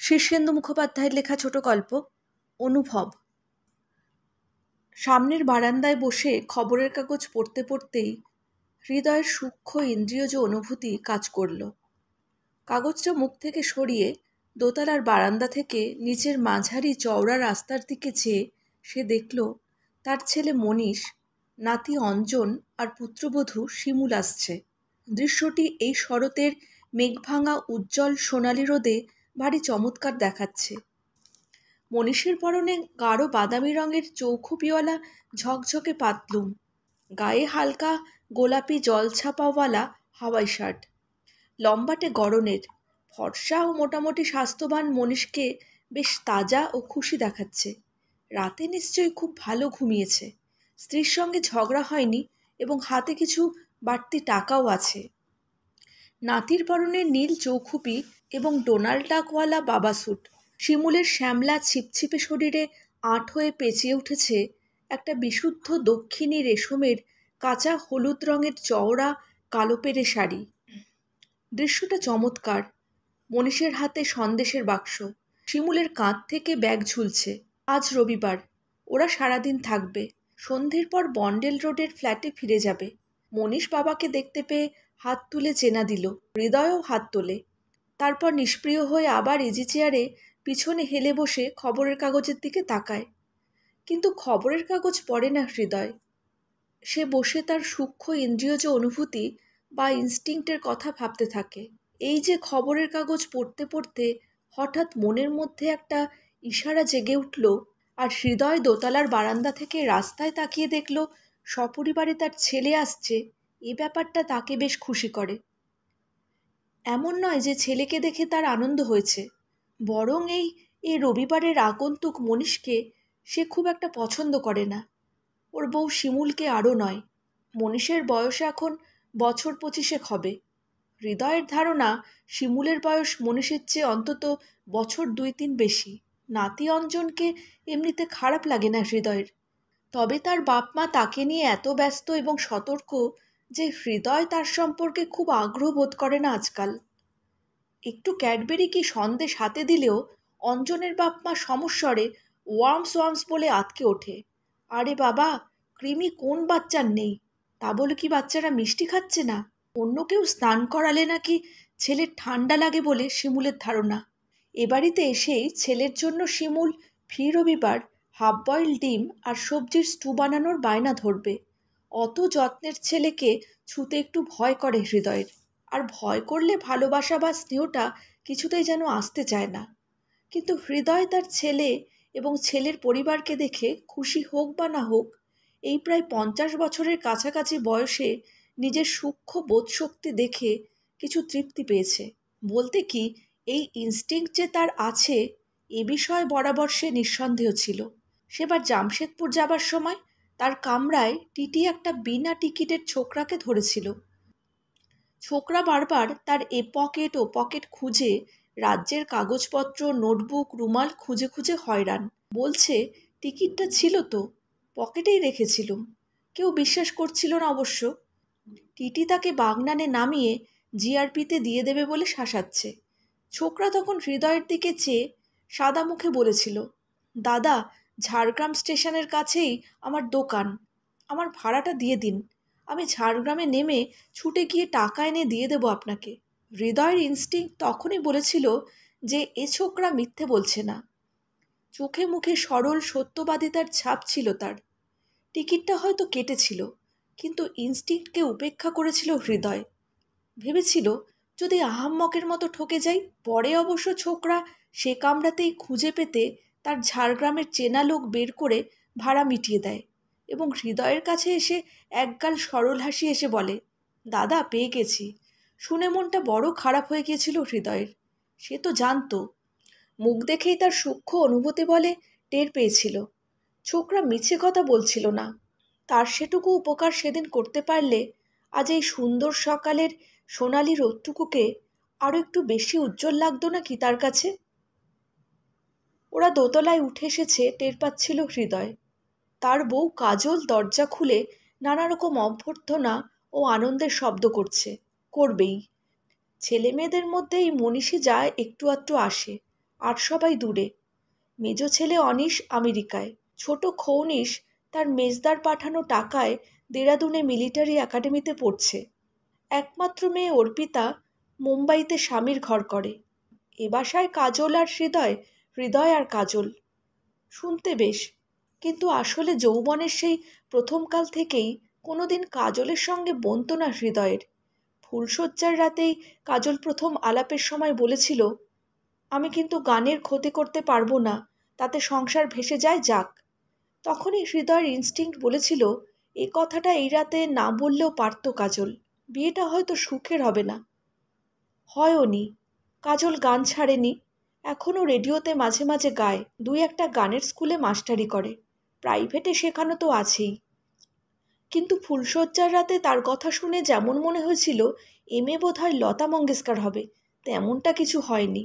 শীর্ষেন্দু মুখোপাধ্যায়ের লেখা ছোট গল্প অনুভব। সামনের বারান্দায় বসে খবরের কাগজ পড়তে পড়তেই হৃদয়ের সূক্ষ্ম ইন্দ্রিয়জ অনুভূতি কাজ করল। কাগজটা মুখ থেকে সরিয়ে দোতলার বারান্দা থেকে নিচের মাঝারি চওড়া রাস্তার দিকে চেয়ে সে দেখল তার ছেলে মনীষ, নাতি অঞ্জন আর পুত্রবধূ শিমুল আসছে। দৃশ্যটি এই শরতের মেঘভাঙা উজ্জ্বল সোনালি রোদে ভারী চমৎকার দেখাচ্ছে। মনীষের পরনে গাঢ় বাদামি রঙের চৌখুপিওয়ালা ঝকঝকে পাতলুম, গায়ে হালকা গোলাপি জলছাপাওয়ালা হাওয়াই শার্ট, লম্বাটে গড়নের। ফর্সা ও মোটামুটি স্বাস্থ্যবান মনীষকে বেশ তাজা ও খুশি দেখাচ্ছে। রাতে নিশ্চয়ই খুব ভালো ঘুমিয়েছে। স্ত্রীর সঙ্গে ঝগড়া হয়নি এবং হাতে কিছু বাড়তি টাকাও আছে। নাতির পরনে নীল চৌখুপি এবং ডোনাল্ড ডাকওয়ালা বাবা স্যুট। শিমুলের শ্যামলা ছিপছিপে শরীরে আঁট হয়ে পেঁচিয়ে উঠেছে একটা বিশুদ্ধ দক্ষিণী রেশমের কাঁচা হলুদ রঙের চওড়া কালো পেরে শাড়ি। দৃশ্যটা চমৎকার। মনীষের হাতে সন্দেশের বাক্স, শিমুলের কাঁধ থেকে ব্যাগ ঝুলছে। আজ রবিবার, ওরা সারাদিন থাকবে। সন্ধ্যের পর বন্ডেল রোডের ফ্ল্যাটে ফিরে যাবে। মনীষ বাবাকে দেখতে পেয়ে হাত তুলে চেনা দিল। হৃদয়ও হাত তোলে। তারপর নিষ্প্রিয় হয়ে আবার ইজি চেয়ারে পিছনে হেলে বসে খবরের কাগজের দিকে তাকায়। কিন্তু খবরের কাগজ পড়ে না হৃদয়। সে বসে তার সূক্ষ্ম ইন্দ্রিয়জ অনুভূতি বা ইনস্টিংক্টের কথা ভাবতে থাকে। এই যে খবরের কাগজ পড়তে পড়তে হঠাৎ মনের মধ্যে একটা ইশারা জেগে উঠল, আর হৃদয় দোতলার বারান্দা থেকে রাস্তায় তাকিয়ে দেখল সপরিবারে তার ছেলে আসছে। এ ব্যাপারটা তাকে বেশ খুশি করে। এমন নয় যে ছেলেকে দেখে তার আনন্দ হয়েছে, বরং এই রবিবারের আগন্তুক মনীষকে সে খুব একটা পছন্দ করে না। ওর বউ শিমুলকে আরও নয়। মনীষের বয়স এখন বছর 25 হবে। হৃদয়ের ধারণা শিমুলের বয়স মনীষের চেয়ে অন্তত বছর 2-3 বেশি। নাতি অঞ্জনকে এমনিতে খারাপ লাগে না হৃদয়ের, তবে তার বাপ মা তাকে নিয়ে এত ব্যস্ত এবং সতর্ক যে হৃদয় তার সম্পর্কে খুব আগ্রহ বোধ করে না আজকাল। একটু ক্যাডবেরি কি সন্দেশ হাতে দিলেও অঞ্জনের বাপ মা সমস্বরে ওয়ার্মস বলে আতকে ওঠে। আরে বাবা, কৃমি কোন বাচ্চার নেই? তা বলে কি বাচ্চারা মিষ্টি খাচ্ছে না? অন্য কেউ স্নান করালে নাকি ছেলের ঠান্ডা লাগে বলে শিমুলের ধারণা। এ বাড়িতে এসেই ছেলের জন্য শিমুল ফি রবিবার হাফ বয়েল ডিম আর সবজির স্টু বানানোর বায়না ধরবে। অত যত্নের ছেলেকে ছুতে একটু ভয় করে হৃদয়ের। আর ভয় করলে ভালোবাসা বা স্নেহটা কিছুতেই যেন আসতে চায় না। কিন্তু হৃদয় তার ছেলে এবং ছেলের পরিবারকে দেখে খুশি হোক বা না হোক, এই প্রায় 50 বছরের কাছাকাছি বয়সে নিজের সূক্ষ্ম বোধশক্তি দেখে কিছু তৃপ্তি পেয়েছে। বলতে কি, এই ইনস্টিংক্ট যে তার আছে এ বিষয়ে বরাবর সে নিঃসন্দেহ ছিল। সেবার জামশেদপুর যাবার সময় তার কামরায় টিটি একটা বিনা টিকিটের ছোকরাকে ধরেছিল। ছোকরা বারবার তার এ পকেট ও পকেট খুঁজে রাজ্যের কাগজপত্র, নোটবুক, রুমাল খুঁজে খুঁজে হয়রান। বলছে, টিকিটটা ছিল তো, পকেটেই রেখেছিলুম। কেউ বিশ্বাস করছিল না অবশ্য। টিটি তাকে বাগনানে নামিয়ে জিআরপিতে দিয়ে দেবে বলে শাসাচ্ছে। ছোকরা তখন হৃদয়ের দিকে চেয়ে সাদা মুখে বলেছিল, দাদা, ঝাড়গ্রাম স্টেশনের কাছেই আমার দোকান, আমার ভাড়াটা দিয়ে দিন। আমি ঝাড়গ্রামে নেমে ছুটে গিয়ে টাকা এনে দিয়ে দেবো আপনাকে। হৃদয়ের ইনস্টিংক্ট তখনই বলেছিল যে এ ছোকরা মিথ্যে বলছে না। চোখে মুখে সরল সত্যবাদিতার ছাপ ছিল তার। টিকিটটা হয়তো কেটেছিল, কিন্তু ইনস্টিংক্টকে উপেক্ষা করেছিল হৃদয়। ভেবেছিল যদি আহাম্মকের মতো ঠকে যাই। পরে অবশ্য ছোকরা সে কামরাতেই খুঁজে পেতে তার ঝাড়গ্রামের চেনা লোক বের করে ভাড়া মিটিয়ে দেয় এবং হৃদয়ের কাছে এসে একগাল সরল হাসি এসে বলে, দাদা, পেয়ে গেছি। শুনে মনটা বড় খারাপ হয়ে গিয়েছিল হৃদয়ের। সে তো জানতো, মুখ দেখেই তার সূক্ষ্ম অনুভূতি বলে টের পেয়েছিল ছোকরা মিছে কথা বলছিল না। তার সেটুকু উপকার সেদিন করতে পারলে আজ এই সুন্দর সকালের সোনালি রোদটুকুকে আরও একটু বেশি উজ্জ্বল লাগতো নাকি তার কাছে? ওরা দোতলায় উঠে এসেছে টের পাচ্ছিল হৃদয়। তার বউ কাজল দরজা খুলে নানা রকম অভ্যর্থনা ও আনন্দের শব্দ করছে। করবেই। ছেলে মেয়েদের মধ্যে এই মনীষী যায় একটু আধটু আসে, আর সবাই দূরে। মেজ ছেলে অনিশ আমেরিকায়, ছোট খৌনিশ তার মেজদার পাঠানো টাকায় দেরাদুনে মিলিটারি একাডেমিতে পড়ছে। একমাত্র মেয়ে অর্পিতা মুম্বাইতে স্বামীর ঘর করে। এ বাসায় কাজল আর হৃদয়, হৃদয় আর কাজল। শুনতে বেশ, কিন্তু আসলে যৌবনের সেই প্রথমকাল থেকেই কোনোদিন কাজলের সঙ্গে বনতো না হৃদয়ের। ফুলশয্যার রাতেই কাজল প্রথম আলাপের সময় বলেছিল, আমি কিন্তু গানের ক্ষতি করতে পারবো না, তাতে সংসার ভেসে যায় যাক। তখনই হৃদয়ের ইনস্টিংক্ট বলেছিল, এ কথাটা এই রাতে না বললেও পারত কাজল, বিয়েটা হয়তো সুখের হবে না। হয়ওনি। কাজল গান ছাড়েনি, এখনও রেডিওতে মাঝে মাঝে গায়, দুই একটা গানের স্কুলে মাস্টারি করে, প্রাইভেটে শেখানো তো আছেই। কিন্তু ফুলশয্যার রাতে তার কথা শুনে যেমন মনে হয়েছিল মেয়ে বোধহয় লতা মঙ্গেশকর হবে, তেমনটা কিছু হয়নি।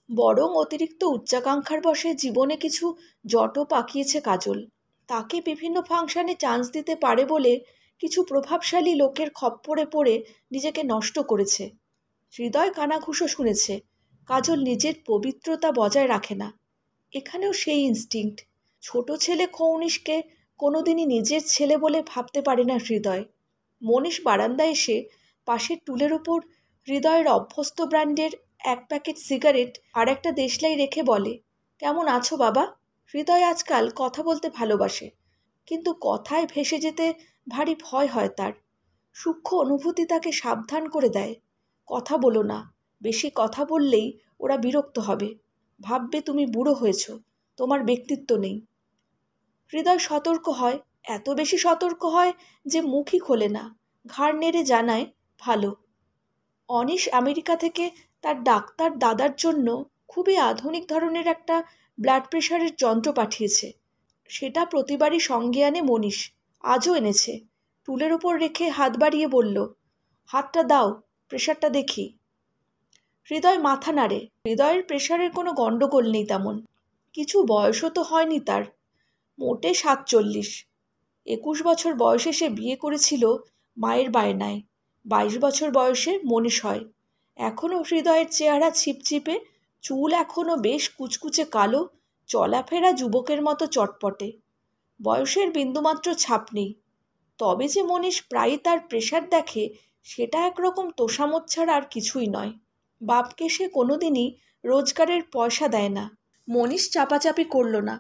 বরং অতিরিক্ত উচ্চাকাঙ্ক্ষার বশে জীবনে কিছু জটও পাকিয়েছে কাজল। তাকে বিভিন্ন ফাংশনে চান্স দিতে পারে বলে কিছু প্রভাবশালী লোকের খপ্পরে পড়ে নিজেকে নষ্ট করেছে। হৃদয় কানাঘুষো শুনেছে, কাজল নিজের পবিত্রতা বজায় রাখে না। এখানেও সেই ইনস্টিংক্ট। ছোট ছেলে খৌনিশকে কোনোদিনই নিজের ছেলে বলে ভাবতে পারে না হৃদয়। মনীষ বারান্দায় এসে পাশের টুলের ওপর হৃদয়ের অভ্যস্ত ব্র্যান্ডের এক প্যাকেট সিগারেট আর একটা দেশলাই রেখে বলে, কেমন আছো বাবা? হৃদয় আজকাল কথা বলতে ভালোবাসে, কিন্তু কথায় ভেসে যেতে ভারী ভয় হয় তার। সূক্ষ্ম অনুভূতি তাকে সাবধান করে দেয়, কথা বলো না, বেশি কথা বললেই ওরা বিরক্ত হবে, ভাববে তুমি বুড়ো হয়েছ, তোমার ব্যক্তিত্ব নেই। হৃদয় সতর্ক হয়, এত বেশি সতর্ক হয় যে মুখই খোলে না, ঘাড় নেড়ে জানায়, ভালো। অনিশ আমেরিকা থেকে তার ডাক্তার দাদার জন্য খুবই আধুনিক ধরনের একটা ব্লাড প্রেশারের যন্ত্র পাঠিয়েছে। সেটা প্রতিবারই সঙ্গে আনে মনীষ, আজও এনেছে। টুলের ওপর রেখে হাত বাড়িয়ে বলল, হাতটা দাও, প্রেশারটা দেখি। হৃদয় মাথা নাড়ে। হৃদয়ের প্রেশারের কোনো গণ্ডগোল নেই তেমন, কিছু বয়সও তো হয়নি তার, মোটে 47। 21 বছর বয়সে সে বিয়ে করেছিল মায়ের বায়নায়। 22 বছর বয়সে মনীষ হয়। এখনও হৃদয়ের চেহারা ছিপছিপে, চুল এখনও বেশ কুচকুচে কালো, চলাফেরা যুবকের মতো চটপটে, বয়সের বিন্দুমাত্র ছাপ নেই। তবে যে মনীষ প্রায়ই তার প্রেশার দেখে, সেটা একরকম তোষামোদ ছাড়া আর কিছুই নয়। বাপকে সে কোনোদিনই রোজগারের পয়সা দেয় না। মনীষ চাপাচাপি করল না,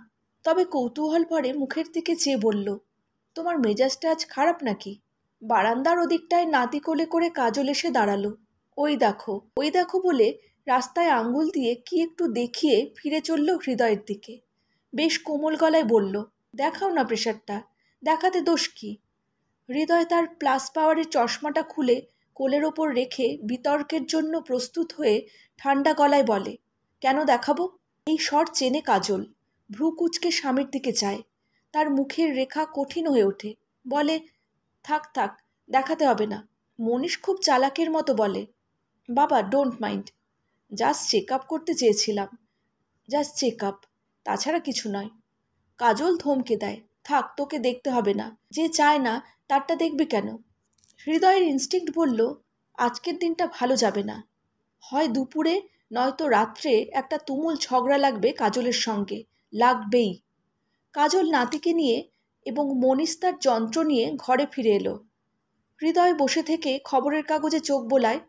তবে কৌতূহল ভরে মুখের দিকে চেয়ে বলল, তোমার মেজাজটা আজ খারাপ নাকি? বারান্দার ওদিকটায় নাতি কোলে করে কাজল এসে দাঁড়ালো। ওই দেখো বলে রাস্তায় আঙ্গুল দিয়ে কি একটু দেখিয়ে ফিরে চলল হৃদয়ের দিকে। বেশ কোমল গলায় বলল, দেখাও না প্রেশারটা, দেখাতে দোষ কি? হৃদয় তার প্লাস পাওয়ারের চশমাটা খুলে কোলের ওপর রেখে বিতর্কের জন্য প্রস্তুত হয়ে ঠান্ডা গলায় বলে, কেন দেখাবো? এই স্বর চেনে কাজল, ভ্রু কুঁচকে স্বামীর দিকে চায়, তার মুখের রেখা কঠিন হয়ে ওঠে, বলে, থাক থাক, দেখাতে হবে না। মনীষ খুব চালাকের মতো বলে, বাবা don't mind, just check up করতে চেয়েছিলাম, জাস্ট চেক আপ, তাছাড়া কিছু নয়। কাজল ধমকে দেয়, থাক, তোকে দেখতে হবে না, যে চায় না তারটা দেখবি কেন? হৃদয়ের ইনস্টিংক্ট বলল, আজকের দিনটা ভালো যাবে না, হয় দুপুরে নয়তো রাত্রে একটা তুমুল ঝগড়া লাগবে কাজলের সঙ্গে, লাগবেই। কাজল নাতিকে নিয়ে এবং মনীষ তার যন্ত্র নিয়ে ঘরে ফিরে এলো। হৃদয় বসে থেকে খবরের কাগজে চোখ বোলায়,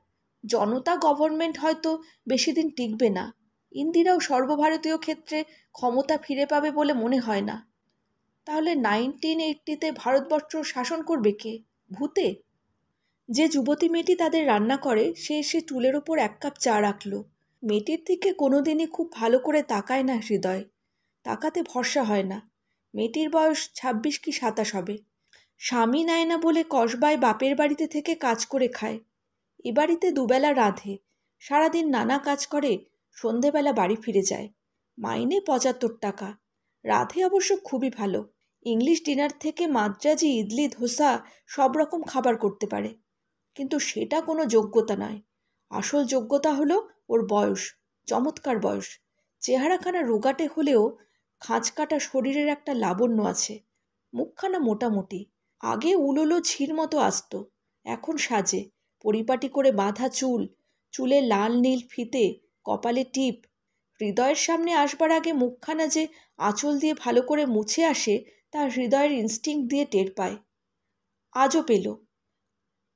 জনতা গভর্নমেন্ট হয়তো বেশি দিন টিকবে না, ইন্দিরাও সর্বভারতীয় ক্ষেত্রে ক্ষমতা ফিরে পাবে বলে মনে হয় না। তাহলে 1980-তে ভারতবর্ষ শাসন করবে কে? ভূতে? যে যুবতী মেয়েটি তাদের রান্না করে সে এসে টুলের ওপর এক কাপ চা রাখল। মেয়েটির দিকে কোনোদিনই খুব ভালো করে তাকায় না হৃদয়, তাকাতে ভরসা হয় না। মেয়েটির বয়স 26 কি 27 হবে। স্বামী নেয় না বলে কসবায় বাপের বাড়িতে থেকে কাজ করে খায়। এ বাড়িতে দুবেলা রাঁধে, সারাদিন নানা কাজ করে, সন্ধেবেলা বাড়ি ফিরে যায়। মাইনে 75 টাকা। রাঁধে অবশ্য খুবই ভালো, ইংলিশ ডিনার থেকে মাদ্রাজি ইডলি ধোসা সব রকম খাবার করতে পারে। কিন্তু সেটা কোনো যোগ্যতা নয়, আসল যোগ্যতা হলো ওর বয়স, চমৎকার বয়স। চেহারাখানা রোগাটে হলেও খাঁচকাটা শরীরের একটা লাবণ্য আছে। মুখখানা মোটামুটি, আগে উলোলো ঝির মতো আসত, এখন সাজে, পরিপাটি করে বাঁধা চুল, চুলে লাল নীল ফিতে, কপালে টিপ, হৃদয়ের সামনে আসবার আগে মুখখানা যে আঁচল দিয়ে ভালো করে মুছে আসে তা হৃদয়ের ইনস্টিংক্ট দিয়ে টের পায়। আজও পেল।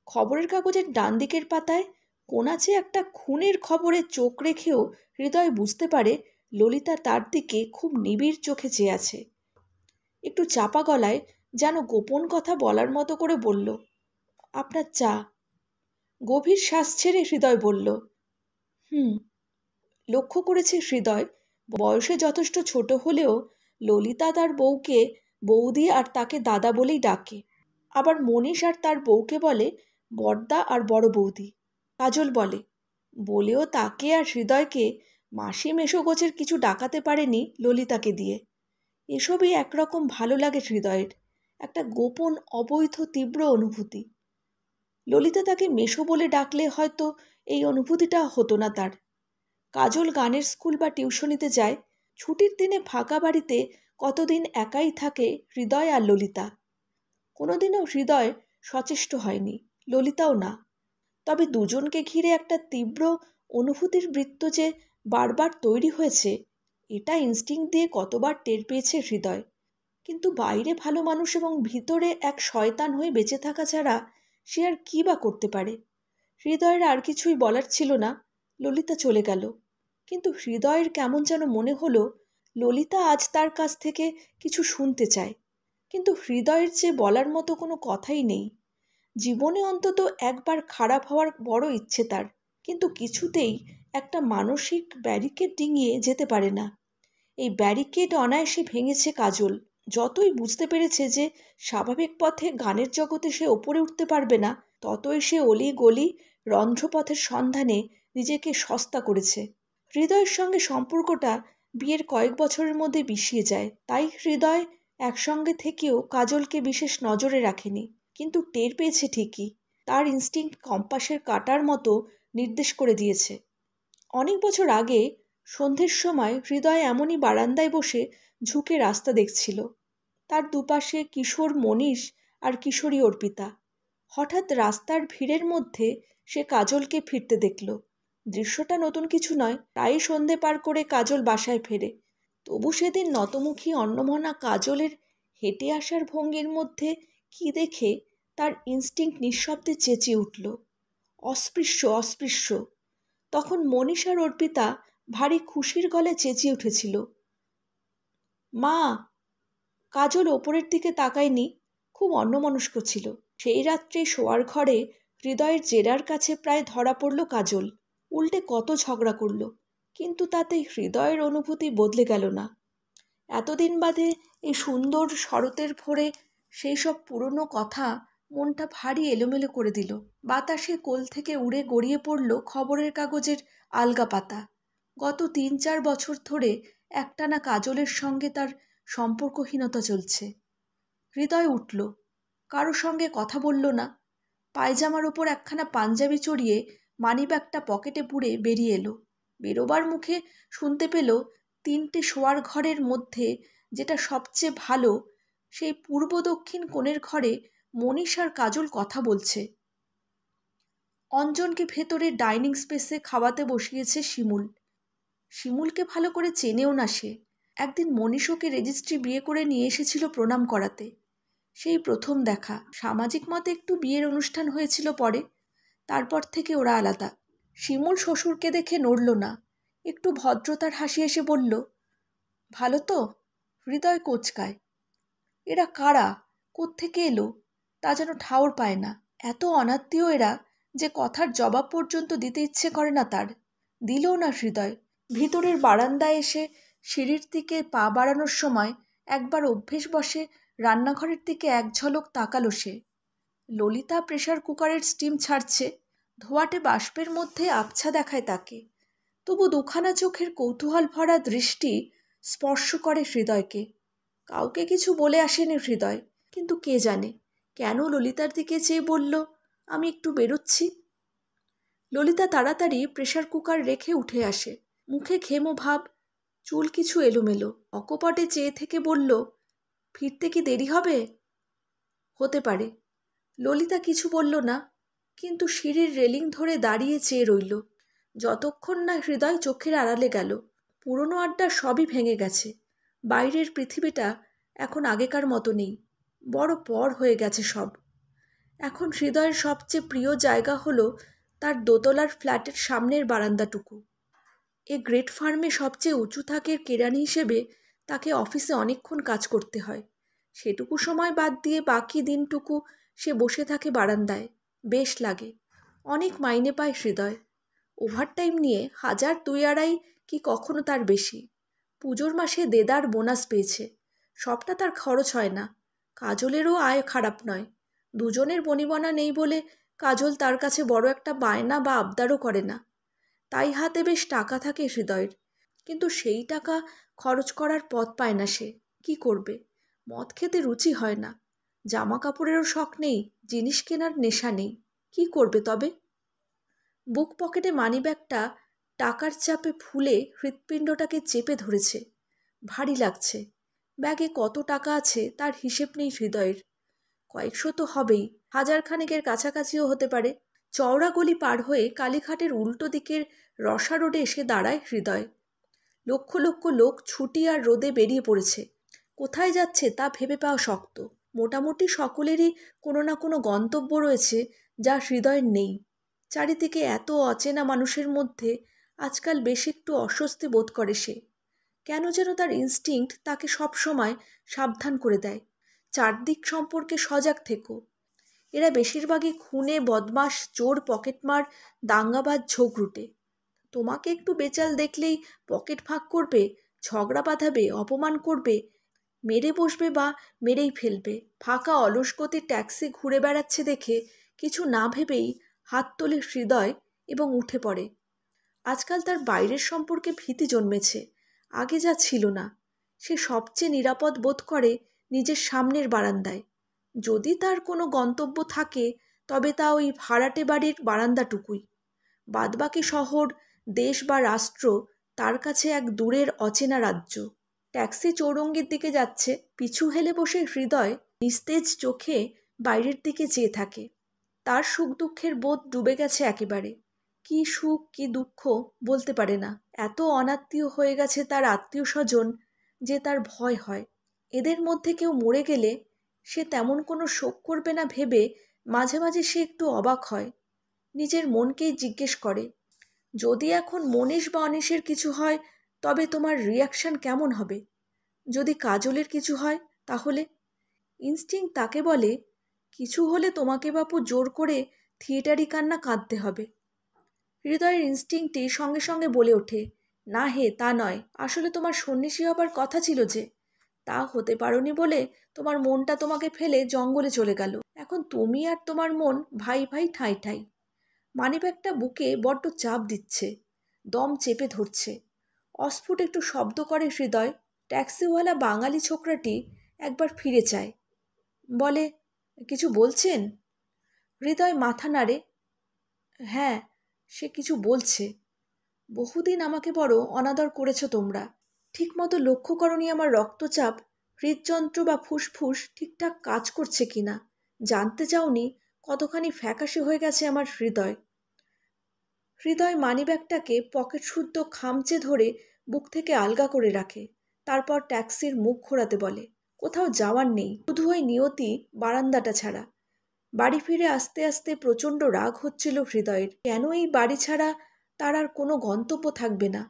খবরের কাগজের ডান দিকের পাতায় কোনাচে একটা খুনের খবরে চোখ রেখেও হৃদয় বুঝতে পারে ললিতা তার দিকে খুব নিবিড় চোখে চেয়ে আছে। একটু চাপা গলায়, যেন গোপন কথা বলার মতো করে বলল, আপনার চা। গভীর শ্বাস ছেড়ে হৃদয় বলল, লক্ষ্য করেছে হৃদয় বয়সে যথেষ্ট ছোট হলেও ললিতা তার বউকে বৌদি আর তাকে দাদা বলেই ডাকে। আবার মনীষ আর তার বউকে বলে বড়দা আর বড় বৌদি। কাজল বলেও তাকে আর হৃদয়কে মাসি মেশোগোছের কিছু ডাকাতে পারেনি ললিতাকে দিয়ে। এসবই একরকম ভালো লাগে হৃদয়ের, একটা গোপন অবৈধ তীব্র অনুভূতি। ললিতা তাকে মেশো বলে ডাকলে হয়তো এই অনুভূতিটা হতো না তার। কাজল গানের স্কুল বা টিউশনিতে যায়, ছুটির দিনে ফাঁকা বাড়িতে কতদিন একাই থাকে হৃদয় আর ললিতা। কোনোদিনও হৃদয় সচেষ্ট হয়নি, ললিতাও না। তবে দুজনকে ঘিরে একটা তীব্র অনুভূতির বৃত্ত যে বারবার তৈরি হয়েছে, এটা ইনস্টিংক্ট দিয়ে কতবার টের পেয়েছে হৃদয়। কিন্তু বাইরে ভালো মানুষ এবং ভিতরে এক শয়তান হয়ে বেঁচে থাকা ছাড়া সে আর কী বা করতে পারে। হৃদয়ের আর কিছুই বলার ছিল না। ললিতা চলে গেল, কিন্তু হৃদয়ের কেমন যেন মনে হলো ললিতা আজ তার কাছ থেকে কিছু শুনতে চায়। কিন্তু হৃদয়ের যে বলার মতো কোনো কথাই নেই। জীবনে অন্তত একবার খারাপ হওয়ার বড় ইচ্ছে তার, কিন্তু কিছুতেই একটা মানসিক ব্যারিকেড ডিঙিয়ে যেতে পারে না। এই ব্যারিকেড অনায়াসে ভেঙেছে কাজল। যতই বুঝতে পেরেছে যে স্বাভাবিক পথে গানের জগতে সে ওপরে উঠতে পারবে না, ততই সে অলি গলি রন্ধ্রপথের সন্ধানে নিজেকে সস্তা করেছে। হৃদয়ের সঙ্গে সম্পর্কটা বিয়ের কয়েক বছরের মধ্যে বিষিয়ে যায়। তাই হৃদয় একসঙ্গে থেকেও কাজলকে বিশেষ নজরে রাখেনি, কিন্তু টের পেয়েছে ঠিকই। তার ইনস্টিংক্ট কম্পাসের কাটার মতো নির্দেশ করে দিয়েছে। অনেক বছর আগে সন্ধ্যের সময় হৃদয় এমনই বারান্দায় বসে ঝুঁকে রাস্তা দেখছিল। তার দুপাশে কিশোর মনীষ আর কিশোরী অর্পিতা। হঠাৎ রাস্তার ভিড়ের মধ্যে সে কাজলকে ফিরতে দেখল। দৃশ্যটা নতুন কিছু নয়, প্রায় সন্ধে পার করে কাজল বাসায় ফেরে। তবু সেদিন নতমুখী অন্নমনা কাজলের হেঁটে আসার ভঙ্গির মধ্যে কি দেখে তার ইনস্টিংক্ট নিঃশব্দে চেঁচিয়ে উঠল, অস্পৃশ্য, অস্পৃশ্য। তখন মনীষ আর অর্পিতা ভারী খুশির গলায় চেঁচিয়ে উঠেছিল, মা। কাজল ওপরের দিকে তাকায়নি, খুব অন্যমনস্ক ছিল। সেই রাত্রে শোয়ার ঘরে হৃদয়ের জেরার কাছে প্রায় ধরা পড়ল কাজল। উল্টে কত ঝগড়া করল, কিন্তু তাতে হৃদয়ের অনুভূতি বদলে গেল না। এতদিন বাদে এই সুন্দর শরতের ভোরে সেই সব পুরনো কথা মনটা ভারী এলোমেলো করে দিল। বাতাসে কোল থেকে উড়ে গড়িয়ে পড়ল খবরের কাগজের আলগা পাতা। গত 3-4 বছর ধরে একটানা কাজলের সঙ্গে তার সম্পর্কহীনতা চলছে। হৃদয় উঠল, কারো সঙ্গে কথা বলল না। পায়জামার ওপর একখানা পাঞ্জাবি চড়িয়ে মানিব্যাগটা পকেটে পুরে বেরিয়ে এলো। বেরোবার মুখে শুনতে পেল 3টে শোয়ার ঘরের মধ্যে যেটা সবচেয়ে ভালো, সেই পূর্ব দক্ষিণ কোণের ঘরে মনীষ আর কাজল কথা বলছে। অঞ্জনকে ভেতরে ডাইনিং স্পেসে খাওয়াতে বসিয়েছে শিমুল। শিমুলকে ভালো করে চেনেও না সে। একদিন মনীষকে রেজিস্ট্রি বিয়ে করে নিয়ে এসেছিল প্রণাম করাতে। সেই প্রথম দেখা। সামাজিক মতে একটু বিয়ের অনুষ্ঠান হয়েছিল পরে, তারপর থেকে ওরা আলাদা। শিমুল শ্বশুরকে দেখে নড়ল না, একটু ভদ্রতার হাসি এসে বলল, ভালো তো? হৃদয় কোঁচকায়। এরা কারা, কোত্থেকে এলো তা যেন ঠাউর পায় না। এত অনাত্মীয় এরা যে কথার জবাব পর্যন্ত দিতে ইচ্ছে করে না তার। দিলও না হৃদয়। ভিতরের বারান্দায় এসে সিঁড়ির দিকে পা বাড়ানোর সময় একবার অভ্যেস বসে রান্নাঘরের দিকে এক ঝলক তাকালো সে। ললিতা প্রেসার কুকারের স্টিম ছাড়ছে, ধোঁয়াটে বাষ্পের মধ্যে আবছা দেখায় তাকে। তবু দুখানা চোখের কৌতূহল ভরা দৃষ্টি স্পর্শ করে হৃদয়কে। কাউকে কিছু বলে আসেনি হৃদয়, কিন্তু কে জানে কেন ললিতার দিকে চেয়ে বলল, আমি একটু বেরোচ্ছি। ললিতা তাড়াতাড়ি প্রেসার কুকার রেখে উঠে আসে, মুখে ঘেমো ভাব, চুল কিছু এলোমেলো। অকপটে চেয়ে থেকে বলল, ফিরতে কি দেরি হবে? হতে পারে। ললিতা কিছু বলল না, কিন্তু সিঁড়ির রেলিং ধরে দাঁড়িয়ে চেয়ে রইল, যতক্ষণ না হৃদয় চোখের আড়ালে গেল। পুরনো আড্ডা সবই ভেঙে গেছে। বাইরের পৃথিবীটা এখন আগেকার মতো নেই, বড় পর হয়ে গেছে সব। এখন হৃদয়ের সবচেয়ে প্রিয় জায়গা হলো তার দোতলার ফ্ল্যাটের সামনের বারান্দাটুকু। এ গ্রেট ফার্মে সবচেয়ে উঁচু থাকের কেরানি হিসেবে তাকে অফিসে অনেকক্ষণ কাজ করতে হয়। সেটুকু সময় বাদ দিয়ে বাকি দিনটুকু সে বসে থাকে বারান্দায়। বেশ লাগে। অনেক মাইনে পায় হৃদয়। ওভারটাইম নিয়ে 1000-2,500 কি কখনো তার বেশি। পুজোর মাসে দেদার বোনাস পেয়েছে। সবটা তার খরচ হয় না। কাজলেরও আয় খারাপ নয়। দুজনের বনিবনা নেই বলে কাজল তার কাছে বড় একটা বায়না বা আবদারও করে না। তাই হাতে বেশ টাকা থাকে হৃদয়ের। কিন্তু সেই টাকা খরচ করার পথ পায় না সে। কি করবে? মদ খেতে রুচি হয় না, জামা কাপড়েরও শখ নেই, জিনিস কেনার নেশা নেই। কি করবে তবে? বুক পকেটে মানিব্যাগটা টাকার চাপে ফুলে হৃৎপিণ্ডটাকে চেপে ধরেছে। ভারী লাগছে। ব্যাগে কত টাকা আছে তার হিসেব নেই হৃদয়ের। কয়েকশো তো হবেই, 1000 কাছাকাছিও হতে পারে। চওড়া গলি পার হয়ে কালীঘাটের উল্টো দিকের রসা রোডে এসে দাঁড়ায় হৃদয়। লক্ষ লক্ষ লোক ছুটি আর রোদে বেরিয়ে পড়েছে। কোথায় যাচ্ছে তা ভেবে পাওয়া শক্ত। মোটামুটি সকলেরই কোনো না কোনো গন্তব্য রয়েছে যা হৃদয়ের নেই। চারিদিকে এত অচেনা মানুষের মধ্যে আজকাল বেশ একটু অস্বস্তি বোধ করে সে। কেন যেন তার ইনস্টিংক্ট তাকে সবসময় সাবধান করে দেয়, চারদিক সম্পর্কে সজাগ থেকো। এরা বেশিরভাগই খুনে, বদমাশ, চোর, পকেটমার, দাঙ্গাবাজ, ঝগড়ুটে। তোমাকে একটু বেচাল দেখলেই পকেট ফাঁক করবে, ঝগড়া বাঁধাবে, অপমান করবে, মেরে বসবে বা মেরেই ফেলবে। ফাঁকা অলস গতির ট্যাক্সি ঘুরে বেড়াচ্ছে দেখে কিছু না ভেবেই হাত তোলে হৃদয় এবং উঠে পড়ে। আজকাল তার বাইরের সম্পর্কে ভীতি জন্মেছে, আগে যা ছিল না। সে সবচেয়ে নিরাপদ বোধ করে নিজের সামনের বারান্দায়। যদি তার কোনো গন্তব্য থাকে তবে তা ওই ভাড়াটে বাড়ির বারান্দাটুকুই। বাদবাকি শহর, দেশ বা রাষ্ট্র তার কাছে এক দূরের অচেনা রাজ্য। ট্যাক্সি চৌরঙ্গির দিকে যাচ্ছে। পিছু হেলে বসে হৃদয় নিস্তেজ চোখে বাইরের দিকে চেয়ে থাকে। তার সুখ দুঃখের বোধ ডুবে গেছে একেবারে। কি সুখ কি দুঃখ বলতে পারে না। এত অনাত্মীয় হয়ে গেছে তার আত্মীয় স্বজন যে তার ভয় হয়। এদের মধ্যে কেউ মরে গেলে সে তেমন কোনো শোক করবে না ভেবে মাঝে মাঝে সে একটু অবাক হয়। নিজের মনকেই জিজ্ঞেস করে, যদি এখন মনীষ বা অনিশের কিছু হয় তবে তোমার রিয়াকশন কেমন হবে? যদি কাজলের কিছু হয় তাহলে? ইনস্টিংক্ট তাকে বলে, কিছু হলে তোমাকে বাপু জোর করে থিয়েটারি কান্না কাঁদতে হবে। হৃদয়ের ইনস্টিংক্টটি সঙ্গে সঙ্গে বলে ওঠে, না হে তা নয়, আসলে তোমার সন্ন্যাসী হবার কথা ছিল যে, তা হতে পারোনি বলে তোমার মনটা তোমাকে ফেলে জঙ্গলে চলে গেল। এখন তুমি আর তোমার মন ভাই ভাই ঠাঁই ঠাঁই। মানিব্যাগটা বুকে বড্ড চাপ দিচ্ছে, দম চেপে ধরছে। অস্ফুট একটু শব্দ করে হৃদয়। ট্যাক্সিওয়ালা বাঙালি ছোকরাটি একবার ফিরে চায়, বলে, কিছু বলছেন? হৃদয় মাথা নাড়ে। হ্যাঁ, সে কিছু বলছে। বহুদিন আমাকে বড় অনাদর করেছ তোমরা। ঠিকমতো লক্ষ্য করনি আমার রক্তচাপ, হৃদযন্ত্র বা ফুসফুস ঠিকঠাক কাজ করছে কিনা। জানতে চাওনি কতখানি ফ্যাকাশে হয়ে গেছে আমার হৃদয়। হৃদয় মানিব্যাগটাকে পকেট শুদ্ধ খামচে ধরে বুক থেকে আলগা করে রাখে। তারপর ট্যাক্সির মুখ ঘোরাতে বলে, কোথাও যাওয়ার নেই, শুধু ওই নিয়তি বারান্দাটা ছাড়া। বাড়ি ফিরে আস্তে আস্তে প্রচণ্ড রাগ হচ্ছিল হৃদয়ের। কেন এই বাড়ি ছাড়া তার আর কোনো গন্তব্য থাকবে না?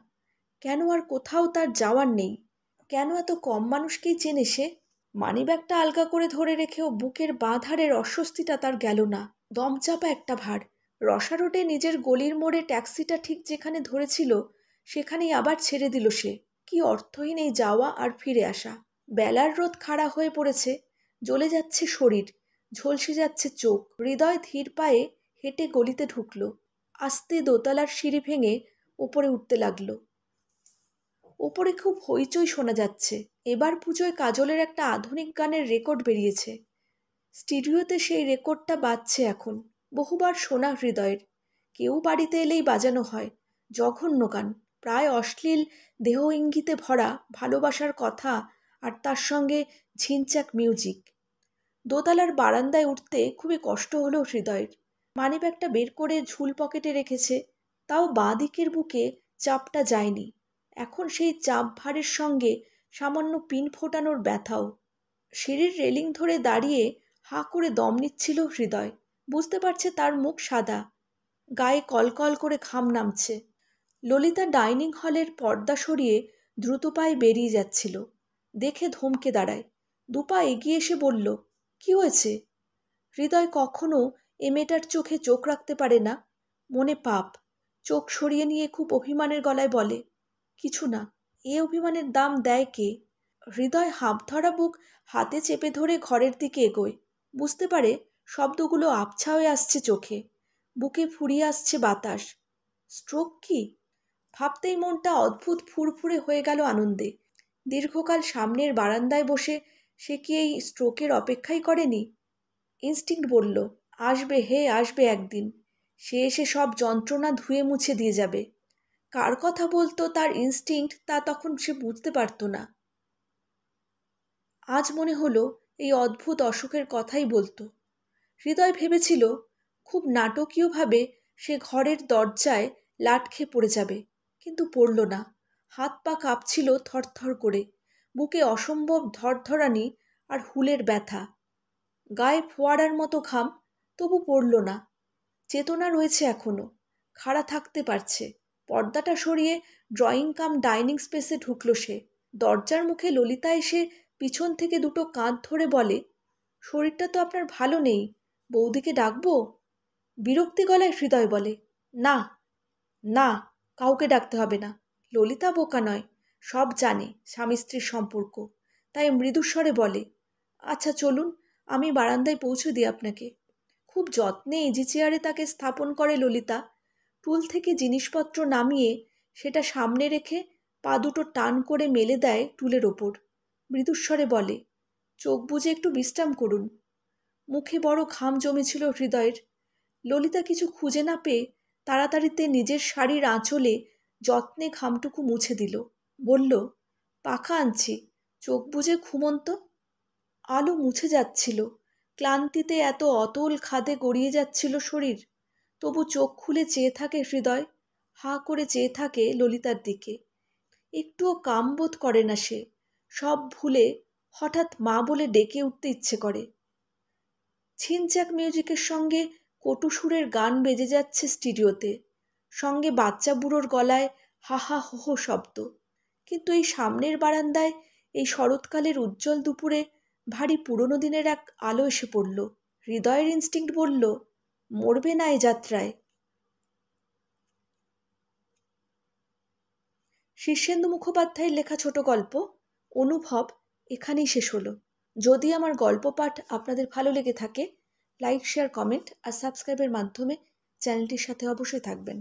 কেন আর কোথাও তার যাওয়ার নেই? কেন এত কম মানুষকেই চেনে সে? মানিব্যাগটা আলগা করে ধরে রেখেও বুকের বাঁ ধারের অস্বস্তিটা তার গেল না। দমচাপা একটা ভার। রসা রোডে নিজের গলির মোড়ে ট্যাক্সিটা ঠিক যেখানে ধরেছিল সেখানেই আবার ছেড়ে দিল সে। কি অর্থহীন এই যাওয়া আর ফিরে আসা। বেলার রোদ খাড়া হয়ে পড়েছে, জ্বলে যাচ্ছে শরীর, ঝলসে যাচ্ছে চোখ। হৃদয় ধীর পায়ে হেঁটে গলিতে ঢুকল। আস্তে দোতলার সিঁড়ি ভেঙে ওপরে উঠতে লাগলো। ওপরে খুব হইচই শোনা যাচ্ছে। এবার পুজোয় কাজলের একটা আধুনিক গানের রেকর্ড বেরিয়েছে। স্টুডিওতে সেই রেকর্ডটা বাজছে এখন। বহুবার শোনা হৃদয়ের। কেউ বাড়িতে এলেই বাজানো হয়। জঘন্য গান, প্রায় অশ্লীল, দেহ ইঙ্গিতে ভরা, ভালোবাসার কথা আর তার সঙ্গে ঝিনচাক মিউজিক। দোতলার বারান্দায় উঠতে খুবই কষ্ট হলো হৃদয়ের। মানিব্যাগটা বের করে ঝুল পকেটে রেখেছে, তাও বাঁ দিকের বুকে চাপটা যায়নি। এখন সেই চাপ ভারের সঙ্গে সামান্য পিন ফোটানোর ব্যথাও। সিঁড়ির রেলিং ধরে দাঁড়িয়ে হাঁ করে দম নিচ্ছিল হৃদয়। বুঝতে পারছে তার মুখ সাদা, গায়ে কলকল করে ঘাম নামছে। ললিতা ডাইনিং হলের পর্দা সরিয়ে দ্রুত পায়ে বেরিয়ে যাচ্ছিল। দেখে ধমকে দাঁড়ায়, দুপা এগিয়ে এসে বলল, কি হয়েছে? হৃদয় কখনো এ মেয়েটার চোখে চোখ রাখতে পারে না, মনে পাপ। চোখ সরিয়ে নিয়ে খুব অভিমানের গলায় বলে, কিছু না। এ অভিমানের দাম দেয় কে? হৃদয় হাঁপ ধরা বুক হাতে চেপে ধরে ঘরের দিকে এগোয়। বুঝতে পারে শব্দগুলো আবছা হয়ে আসছে চোখে, বুকে ফুরিয়ে আসছে বাতাস। স্ট্রোক কি? ভাবতেই মনটা অদ্ভুত ফুরফুরে হয়ে গেল আনন্দে। দীর্ঘকাল সামনের বারান্দায় বসে সে কি এই স্ট্রোকের অপেক্ষাই করেনি? ইনস্টিংক্ট বলল, আসবে হে আসবে একদিন। সে এসে সব যন্ত্রণা ধুয়ে মুছে দিয়ে যাবে। কার কথা বলতো তার ইনস্টিংক্ট তা তখন সে বুঝতে পারত না। আজ মনে হলো এই অদ্ভুত অসুখের কথাই বলতো। হৃদয় ভেবেছিল খুব নাটকীয়ভাবে সে ঘরের দরজায় লাট খেয়ে পড়ে যাবে, কিন্তু পড়ল না। হাত পা কাঁপছিল থরথর করে, বুকে অসম্ভব ধরধরানি আর হুলের ব্যথা, গায়ে ফোয়ারার মতো ঘাম, তবু পড়ল না। চেতনা রয়েছে এখনো, খাড়া থাকতে পারছে। পর্দাটা সরিয়ে ড্রয়িং কাম ডাইনিং স্পেসে ঢুকল সে। দরজার মুখে ললিতা এসে পিছন থেকে দুটো কাঁধ ধরে বলে, শরীরটা তো আপনার ভালো নেই, বৌদিকে ডাকবো? বিরক্তি গলায় হৃদয় বলে, না না, কাউকে ডাকতে হবে না। ললিতা বোকা নয়, সব জানে স্বামী স্ত্রীর সম্পর্ক। তাই মৃদুস্বরে বলে, আচ্ছা চলুন, আমি বারান্দায় পৌঁছে দিই আপনাকে। খুব যত্নে ইজি চেয়ারে তাকে স্থাপন করে ললিতা। টুল থেকে জিনিসপত্র নামিয়ে সেটা সামনে রেখে পা দুটো টান করে মেলে দেয় টুলের ওপর। মৃদুস্বরে বলে, চোখ বুজে একটু বিশ্রাম করুন। মুখে বড় ঘাম জমেছিল হৃদয়ের। ললিতা কিছু খুঁজে না পেয়ে তাড়াতাড়িতে নিজের শাড়ির আঁচলে যত্নে ঘামটুকু মুছে দিল। বলল, পাখা আনছি, চোখ বুজে ঘুমন্ত। আলো মুছে যাচ্ছিল, ক্লান্তিতে এত অতল খাদে গড়িয়ে যাচ্ছিল শরীর। তবু চোখ খুলে চেয়ে থাকে হৃদয়, হাঁ করে চেয়ে থাকে ললিতার দিকে। একটুও কাম বোধ করে না সে। সব ভুলে হঠাৎ মা বলে ডেকে উঠতে ইচ্ছে করে। ছিনচাক মিউজিকের সঙ্গে কটু সুরের গান বেজে যাচ্ছে স্টুডিওতে, সঙ্গে বাচ্চা বুড়োর গলায় হা হা হো হো শব্দ। কিন্তু এই সামনের বারান্দায় এই শরৎকালের উজ্জ্বল দুপুরে ভারী পুরনো দিনের এক আলো এসে পড়ল। হৃদয়ের ইনস্টিংক্ট বলল, মরবে না এ যাত্রায়। শীর্ষেন্দু মুখোপাধ্যায়ের লেখা ছোট গল্প অনুভব এখানেই শেষ হলো। যদি আমার গল্প পাঠ আপনাদের ভালো লেগে থাকে, লাইক শেয়ার কমেন্ট আর সাবস্ক্রাইবের মাধ্যমে চ্যানেলটির সাথে অবশ্যই থাকবেন।